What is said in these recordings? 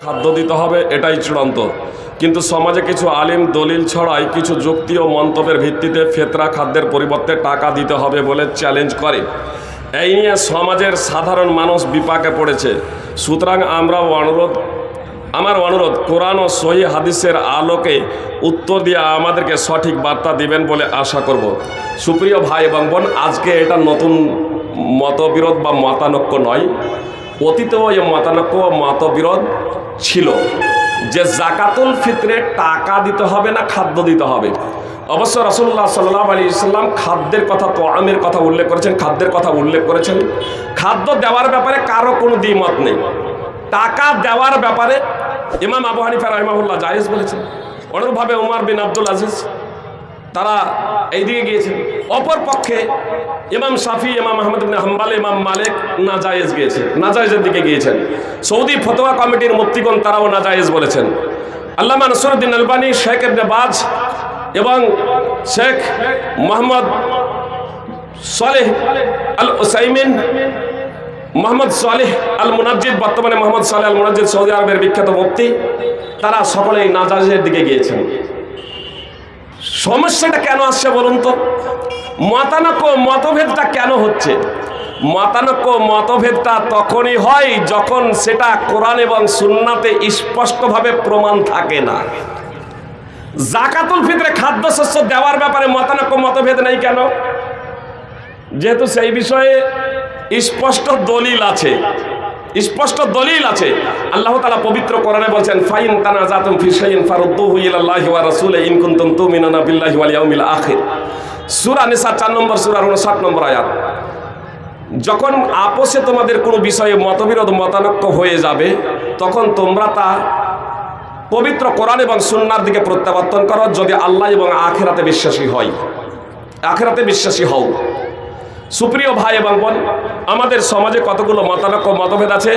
খাদ্য দিতে হবে, এটাই চূড়ান্ত। কিন্তু সমাজে কিছু আলিম দলিল ছড়াই কিছু যুক্তি ও মন্তব্যের ভিত্তিতে ফেতরা খাদ্যের পরিবর্তে টাকা দিতে হবে বলে চ্যালেঞ্জ করে। এই নিয়ে সমাজের সাধারণ মানুষ বিপাকে পড়েছে। সুতরাং আমার অনুরোধ কোরআন ও সহি হাদিসের আলোকে উত্তর দিয়ে আমাদেরকে সঠিক বার্তা দিবেন বলে আশা করব। সুপ্রিয় ভাই এবং বোন, আজকে এটা নতুন মতবিরোধ বা মতানৈক্য নয়, অতীতেও এই মতানৈক্য মতবিরোধ ছিল যে জাকাতুল ফিতরে টাকা দিতে হবে না খাদ্য দিতে হবে। অবশ্য রাসূলুল্লাহ সাল্লাল্লাহু আলাইহি ওয়াসাল্লাম খাদ্যের কথা, তোয়ামের কথা উল্লেখ করেছেন, খাদ্যের কথা উল্লেখ করেছেন। খাদ্য দেওয়ার ব্যাপারে কারো কোনো দ্বিমত নেই। টাকা দেওয়ার ব্যাপারে ইমাম আবু হানিফা রাহিমাহুল্লাহ জায়েজ বলেছেন, অনুরূপভাবে উমর বিন আব্দুল আজিজ তারা এইদিকে গিয়েছেন। অপর পক্ষে ইমাম শাফি, ইমাম আহমদ ইবনে হাম্বল, ইমাম মালিক নাজায়েজ গিয়েছেন, নাজায়েজের দিকে গিয়েছেন। সৌদি ফতোয়া কমিটির মুফতিগণ তারাও নাজায়েজ বলেছেন। আল্লামা নসরুদ্দিন আলবানী, শেখ ইবনে বাজ এবং শেখ মোহাম্মদ সালেহ আল উসাইমিন, মোহাম্মদ সালেহ আল মুনাজ্জিদ, বর্তমানে মোহাম্মদ সালেহ আল মুনাজ্জিদ সৌদি আরবের বিখ্যাত মুফতি, তারা সকলেই নাজায়েজের দিকে গিয়েছেন। সমস্যাটা কেন আসছে বলুন তো? মতানৈক্য মতভেদটা কেন হচ্ছে? মতানৈক্য মতভেদটা তখনই হয় যখন সেটা কোরআন এবং সুন্নাতে স্পষ্টভাবে প্রমাণ থাকে না। জাকাতুল ফিতরে খাদ্যশস্য দেওয়ার ব্যাপারে মতানৈক্য মতভেদ নেই কেন? যেহেতু সেই বিষয়ে স্পষ্ট দলিল আছে, স্পষ্ট দলিল আছে। আল্লাহ তাআলা পবিত্র কোরআনে বলেছেন, ফাইন তানাজাতুম ফি শাইইন ফারুদ্দুহু ইলাল্লাহি ওয়া রাসূলি ইন কুনতুম তুমিনুনা বিল্লাহি ওয়াল ইয়াউমিল আখির। সূরা নিসা 4 নম্বর সূরার 59 নম্বর আয়াত। যখন আপোষে তোমাদের কোনো বিষয়ে মতবিরোধ মতানৈক্য হয়ে যাবে, তখন তোমরা তা পবিত্র কোরআন এবং সুন্নাহর দিকে প্রত্যাবর্তন করো, যদি আল্লাহ এবং আখিরাতে বিশ্বাসী হয়, আখিরাতে বিশ্বাসী হও। সুপ্রিয় ভাই এবং বোন, আমাদের সমাজে কতগুলো মতানৈক্য মতভেদ আছে,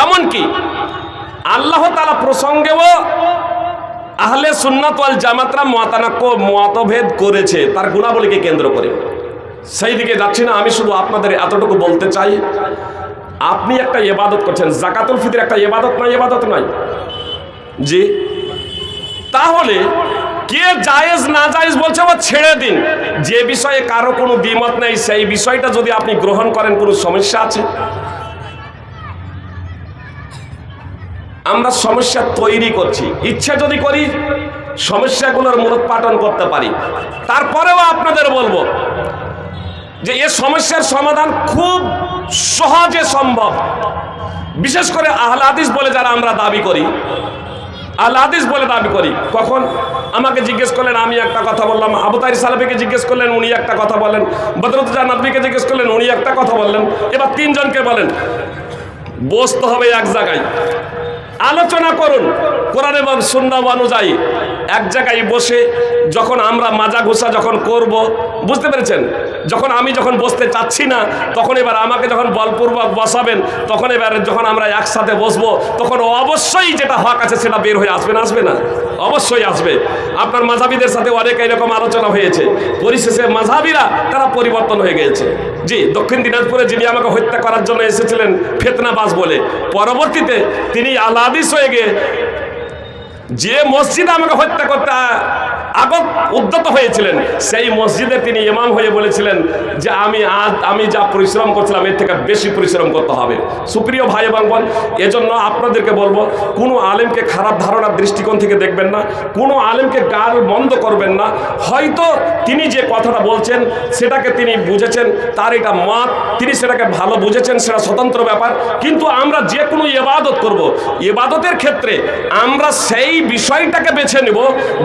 এমনকি আল্লাহ তাআলা প্রসঙ্গেও আহলে সুন্নাত ওয়াল জামাতরা মতানৈক্য মতভেদ করেছে তার গুণাবলীকে কেন্দ্র করে। সেই দিকে যাচ্ছি না, আমি শুধু আপনাদের এতটুকু বলতে চাই, আপনি একটা ইবাদত করছেন, জাকাতুল ফিতর একটা ইবাদত নয়? ইবাদত নয় জি। তাহলে কে জায়েজ না জায়েজ বলছে ও ছেড়ে দিন। যে বিষয়ে কারো কোনো দ্বিমত নেই সেই বিষয়টা যদি আপনি গ্রহণ করেন, কোনো সমস্যা আছে? আমরা সমস্যা তৈরি করছি, ইচ্ছা যদি করি সমস্যাগুলোর মূলোৎপাটন করতে পারি। তারপরেও আপনাদের বলবো যে এ সমস্যার সমাধান খুব সহজে সম্ভব। বিশেষ করে আহলে হাদিস বলে যারা আমরা দাবি করি, আহলে হাদিস বলে দাবি করি। কখন আমাকে জিজ্ঞেস করলেন, আমি একটা কথা বললাম, আবু তাহির সালাফিকে জিজ্ঞেস করলেন, উনি একটা কথা বলেন, বদরুদ্দোজা নদভীকে জিজ্ঞেস করলেন, উনি একটা কথা বললেন, এবার তিনজনকে বলেন বসতে হবে এক জায়গায়, আলোচনা করুন কোরআন এবং সুন্নাহ অনুযায়ী। এক জায়গায় বসে যখন আমরা মাজা ঘুষা যখন করব, বুঝতে পেরেছেন, আমি যখন বসতে চাচ্ছি না, তখন এবার আমাকে যখন বলপূর্বক বসাবেন, তখন এবার যখন আমরা একসাথে বসবো, তখন অবশ্যই যেটা হক আছে সেটা বের হয়ে আসবে না? আসবে না? অবশ্যই আসবে। আপনার মাযহাবীদের সাথে অনেক এরকম আলোচনা হয়েছে, পরিশেষে মাযহাবীরা তারা পরিবর্তন হয়ে গিয়েছে। জি, দক্ষিণ দিনাজপুরে যিনি আমাকে হত্যা করার জন্য এসেছিলেন ফিতনাবাজ বলে, পরবর্তীতে তিনি আহলে হাদিস হয়ে গিয়ে যে মসজিদে আমাকে হত্যা করতে উদ্যত হয়েছিলেন, সেই মসজিদে তিনি ইমাম হয়ে বলেছিলেন যে আমি যা পরিশ্রম করছিলাম এর থেকে বেশি পরিশ্রম করতে হবে। সুপ্রিয় ভাই এবং বোন, এজন্য আপনাদেরকে বলবো, কোনো আলেমকে খারাপ ধারণার দৃষ্টিকোণ থেকে দেখবেন না, কোনো আলেমকে গাল বন্ধ করবেন না। হয়তো তিনি যে কথাটা বলছেন সেটাকে তিনি বুঝেছেন, তার এটা মত, তিনি সেটাকে ভালো বুঝেছেন, সেটা স্বতন্ত্র ব্যাপার। কিন্তু আমরা যে কোনো ইবাদত করব, ইবাদতের ক্ষেত্রে আমরা সেই বিষয়টাকে বেছে নেব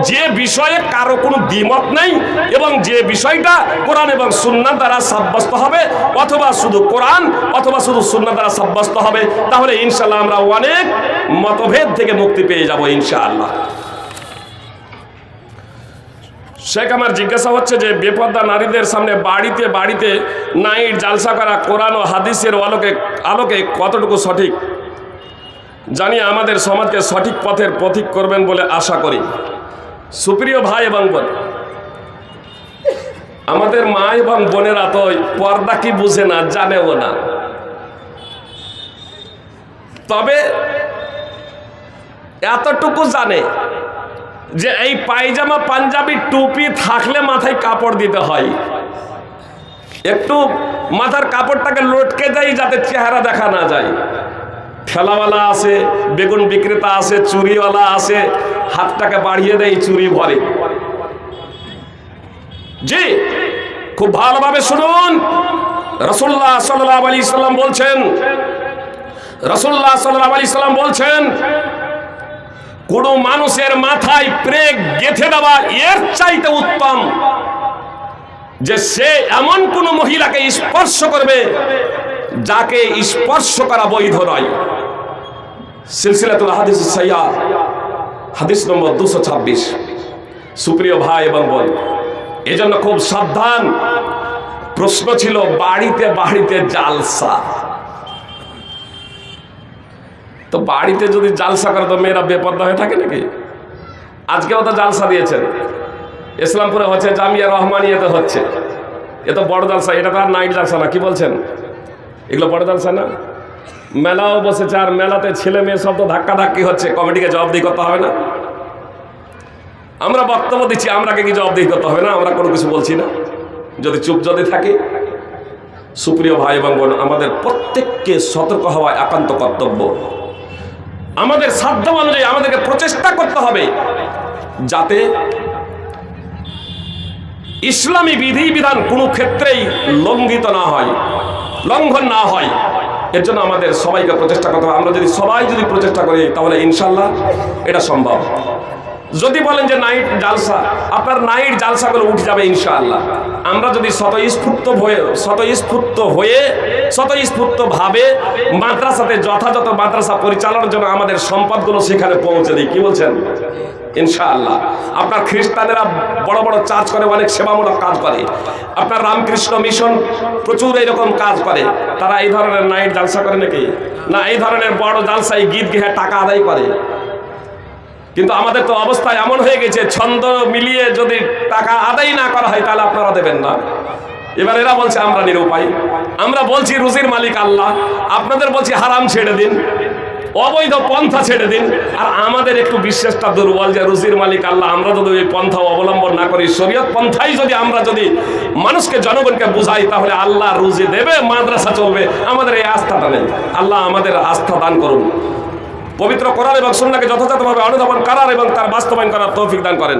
যে বিষয়ে কারো কোনো দ্বিমত নেই এবং যে বিষয়টা কোরআন এবং সুন্নাহ দ্বারা সাব্যস্ত হবে, অথবা শুধু কোরআন অথবা শুধু সুন্নাহ দ্বারা সাব্যস্ত হবে। তাহলে ইনশাআল্লাহ আমরা অনেক মতভেদ থেকে মুক্তি পেয়ে যাব ইনশাআল্লাহ। শেখ, আমার জিজ্ঞাসা হচ্ছে যে বেপর্দা নারীদের সামনে বাড়িতে বাড়িতে নাইট জালসা করা কোরআন ও হাদিসের আলোকে কতটুকু সঠিক? জানি আমাদের সমাজকে সঠিক পথের পথিক করবেন বলে আশা করি। সুপ্রিয় ভাই এবং বোন, আমাদের মা এবং বোনেরা তো পর্দা কি বুঝে না, জানেও না। তবে এতটুকু জানে যে এই পায়জামা পাঞ্জাবি টুপি থাকলে মাথায় কাপড় দিতে হয়, একটু মাথার কাপড়টাকে লটকে দেয় যাতে চেহারা দেখা না যায়। ঠেলাওয়ালা আছে, বেগুন বিক্রেতা আছে, চুরিওয়ালা আছে, হাতটাকে বাড়িয়ে দেয় চুরি ভরে। জি, খুব ভালোভাবে শুনুন। রাসূলুল্লাহ সাল্লাল্লাহু আলাইহি সাল্লাম বলছেন, রাসূলুল্লাহ সাল্লাল্লাহু আলাইহি সাল্লাম বলছেন, কোন মানুষের মাথায় প্রেগ গেঁথে দেওয়া এর চাইতে উত্তম যে সে এমন কোন মহিলাকে স্পর্শ করবে যাকে স্পর্শ করা বৈধ নয়। সিলসিলাতুল হাদিস সাহিহা হাদিস নম্বর 226। সুপ্রিয় ভাই এবং বোন, এজন্য খুব সাবধান। প্রশ্ন ছিল বাড়িতে বাড়িতে জালসা, তো বাড়িতে যদি জালসা করে তো মেয়েরা বেপর্দা হয়ে থাকে নাকি? আজকেও তো জালসা দিয়েছেন, ইসলামপুরে হচ্ছে, জামিয়া রহমানিয়াতে হচ্ছে, এ তো বড় জালসা, এটা তো আর নাইট জালসা না। কি বলছেন? এগুলো বড় জালসা না? মেলাও বসেছে, আর মেলাতে ছেলে মেয়ে সব তো ধাক্কাধাক্কি হচ্ছে, কমিটিকে জবাবদিহি করতে হবে না? আমরা বক্তব্য দিচ্ছি, আমরাকে কি জবাবদিহি করতে হবে না? আমরা কোনো কিছু বলছি না, যদি চুপ যদি থাকি। সুপ্রিয় ভাই এবং বোন, আমাদের প্রত্যেককে সতর্ক হওয়া একান্ত কর্তব্য। আমাদের সাধ্য অনুযায়ী আমাদেরকে প্রচেষ্টা করতে হবে যাতে ইসলামী বিধিবিধান কোনো ক্ষেত্রেই লঙ্ঘিত না হয়, লঙ্ঘন না হয়। এর জন্য আমাদের সবাইকে প্রচেষ্টা করতে হবে। আমরা যদি সবাই প্রচেষ্টা করি তাহলে ইনশাল্লাহ এটা সম্ভব। যদি বলেন যে নাইট জালসা, আপনার নাইট জালসাগুলো উঠে যাবে ইনশাআল্লাহ। আমরা যদি স্বতঃস্ফূর্তভাবে মাদ্রাসাতে যথাযথ মাদ্রাসা পরিচালনার জন্য আমাদের সম্পদগুলো সেখানে পৌঁছে দিই, কি বলছেন? ইনশাআল্লাহ। আপনার খ্রিস্টানেরা বড় বড় চার্চ করে, অনেক সেবামূলক কাজ করে। আপনার রামকৃষ্ণ মিশন প্রচুর এইরকম কাজ করে। তারা এই ধরনের নাইট জালসা করে নাকি? না, এই ধরনের বড় জালসায় গীত গেয়ে টাকা আদায় করে। কিন্তু আমাদের তো অবস্থা এমন হয়ে গেছে, ছন্দ মিলিয়ে যদি টাকা আদায় না করা হয় তাহলে আপনারা দেবেন না। এবার এরা বলছে আমরা নিরুপায়। আমরা বলছি রুজির মালিক আল্লাহ, আপনাদের বলছি হারাম ছেড়ে দিন, অবৈধ পন্থা ছেড়ে দিন। আর আমাদের একটু বিশ্বাসটা দুর্বল যে রুজির মালিক আল্লাহ। আমরা যদি ওই পন্থা অবলম্বন না করি, শরীয়ত পন্থাই আমরা যদি মানুষকে, জনগণকে বুঝাই, তাহলে আল্লাহ রুজি দেবে, মাদ্রাসা চলবে। আমাদের এই আস্থাটা নেই। আল্লাহ আমাদের আস্থা দান করুন। পবিত্র কোরআন এবং সুন্নাহকে যথাযথভাবে অনুধাবন করার এবং তার বাস্তবায়ন করার তৌফিক দান করেন।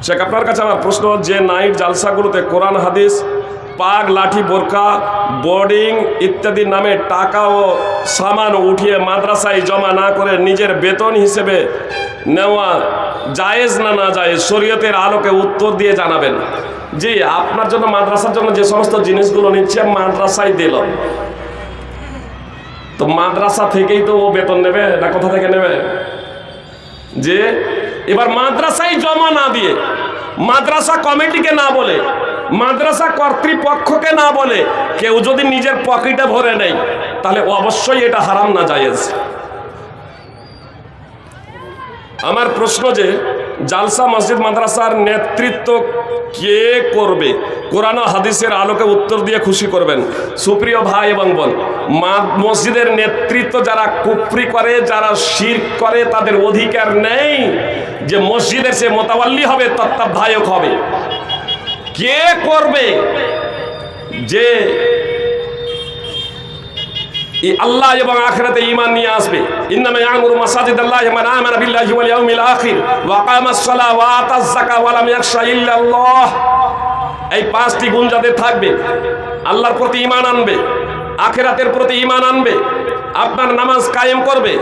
শেখ, আপনার কাছে আমার প্রশ্ন, যে নাইট জালসাগুলোতে কোরআন হাদিস, পাগ, লাঠি, বোরকা, বোর্ডিং ইত্যাদি নামে টাকা ও সামান উঠিয়ে মাদ্রাসায় জমা না করে নিজের বেতন হিসেবে নেওয়া জায়েজ না না জায়েজ, শরীয়তের আলোকে উত্তর দিয়ে জানাবেন। জি, আপনার জন্য মাদ্রাসার জন্য যে সমস্ত জিনিসগুলো নিচ্ছে মাদ্রাসায় দিল, তো মাদ্রাসা থেকেই তো ও বেতন নেবে না? কোথা থেকে নেবে? যে এবার মাদ্রাসায় জমা না দিয়ে, মাদ্রাসা কমিটিকে না বলে, মাদ্রাসা কর্তৃপক্ষকে না বলে কেউ যদি নিজের পকেটে ভরে নেয়, তাহলে অবশ্যই এটা হারাম না জায়েজ। আমার প্রশ্ন যে জালসা মসজিদ মাদ্রাসার নেতৃত্ব কে করবে? কোরআন ও হাদিসের আলোকে উত্তর দিয়ে খুশি করবেন। সুপ্রিয় ভাই এবং বোন, মসজিদের নেতৃত্ব যারা কুফরি করে, যারা শিরক করে, তাদের অধিকার নেই যে মসজিদের সে মোতাওয়াল্লি হবে, তত্ত্বাবধায়ক হবে। কে করবে? যে আল্লাহ এবং আখিরাতে ঈমান নিয়ে আসবে। ইন্নামা ইয়ামুরু মাসাজিদাল্লাহি মান আমানা বিল্লাহি ওয়াল ইয়াউমিল আখির ওয়া আকামাস সালাহ ওয়া আতাজ যাকাত ওয়া লাম ইয়াখশা ইল্লাল্লাহ। এই পাঁচটি গুণ যাদের থাকবে, আল্লাহর প্রতি ঈমান আনবে, আখিরাতের প্রতি ঈমান আনবে, আপনার নামাজ কায়েম করবে,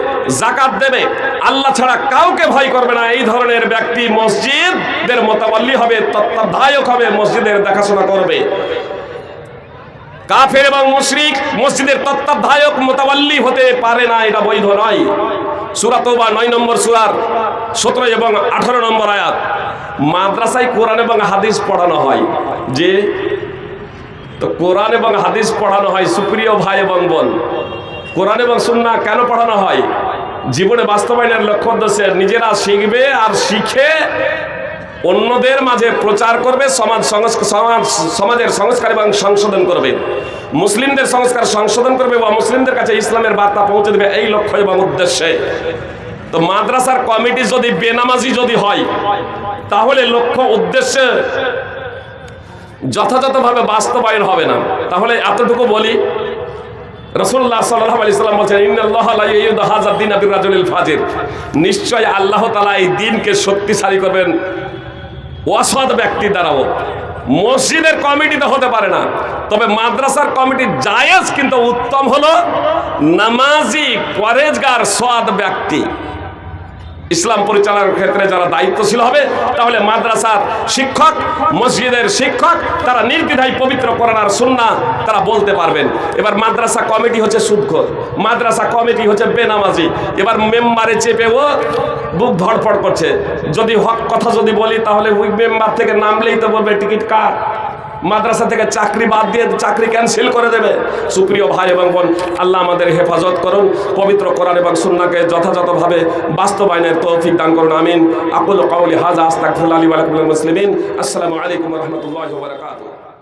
যাকাত দেবে, আল্লাহ ছাড়া কাউকে ভয় করবে না, এই ধরনের ব্যক্তি মসজিদের মোতাওয়াল্লি হবে, তত্ত্বাবধায়ক হবে, মসজিদের দেখাশোনা করবে। কাফের এবং মুশরিক মসজিদের তত্ত্বাবধায়ক মোতাওয়াল্লি হতে পারে না, এটা বৈধ নয়। সূরা তাওবা 9 নম্বর সূরার 17 এবং 18 নম্বর আয়াত। মাদ্রাসায় কোরআন এবং হাদিস পড়ানো হয়, যে তো কোরআন এবং হাদিস পড়ানো হয়। সুপ্রিয় ভাই এবং বোন, কোরআন এবং সুন্নাহ কেন পড়ানো হয়? জীবনে বাস্তবায়নের লক্ষ্য উদ্দেশ্যে নিজেরা শিখবে, আর শিখে অন্যদের মাঝে প্রচার করবে, সমাজের সংস্কার এবং সংশোধন করবে, মুসলিমদের সংস্কার সংশোধন করবে বা মুসলিমদের কাছে ইসলামের বার্তা পৌঁছে দেবে, এই লক্ষ্য এবং উদ্দেশ্যে তো মাদ্রাসার কমিটি যদি বেনামাজি যদি হয়, তাহলে লক্ষ্য উদ্দেশ্যে যথাযথভাবে বাস্তবায়ন হবে না। তাহলে এতটুকু বলি, রাসূলুল্লাহ সাল্লাল্লাহু আলাইহি ওয়াসাল্লাম বলেছেন, ইন্নাল্লাহা লা ইউইদু হাযাদ দীনা বিরাজুলিল ফাজির, নিশ্চয় আল্লাহ তাআলা এই দ্বীনকে শক্তিশালী করবেন অসৎ ব্যক্তি দ্বারাও। মসজিদের কমিটিতে হতে পারে না, তবে মাদ্রাসার কমিটি জায়েজ, কিন্তু উত্তম হলো নামাজি পরেজগার সৎ ব্যক্তি। ইসলাম পরিচালনার ক্ষেত্রে যারা দায়িত্বশীল হবে, তাহলে মাদ্রাসার শিক্ষক, মসজিদের শিক্ষক, তারা নির্দ্বিধায় পবিত্র কোরআন আর সুন্নাহ তারা বলতে পারবেন। এবার মাদ্রাসা কমিটি হচ্ছে সুদখোর, মাদ্রাসা কমিটি হচ্ছে বেনামাজি। এবার মেম্বারে চেপেও বুক ধড়ফড় করছে। যদি হক কথা যদি বলি, তাহলে ওই মেম্বার থেকে নামলেই তো বলবে টিকিট কাট, মাদ্রাসা থেকে চাকরি বাদ দিয়ে চাকরি ক্যান্সেল করে দেবে। সুপ্রিয় ভাই এবং বোন, আল্লাহ আমাদের হেফাজত করুন, পবিত্র কোরআন এবং সুন্নাহকে যথাযথভাবে বাস্তবায়নের তৌফিক দান করুন। আমিন। আকুলু কাউলি হাযা আস্তাগফিরুল্লাহ লি ওয়া লাকুম লিল মুসলিমিন। আসসালামু আলাইকুম ওয়া রাহমাতুল্লাহি ওয়া বারাকাতুহু।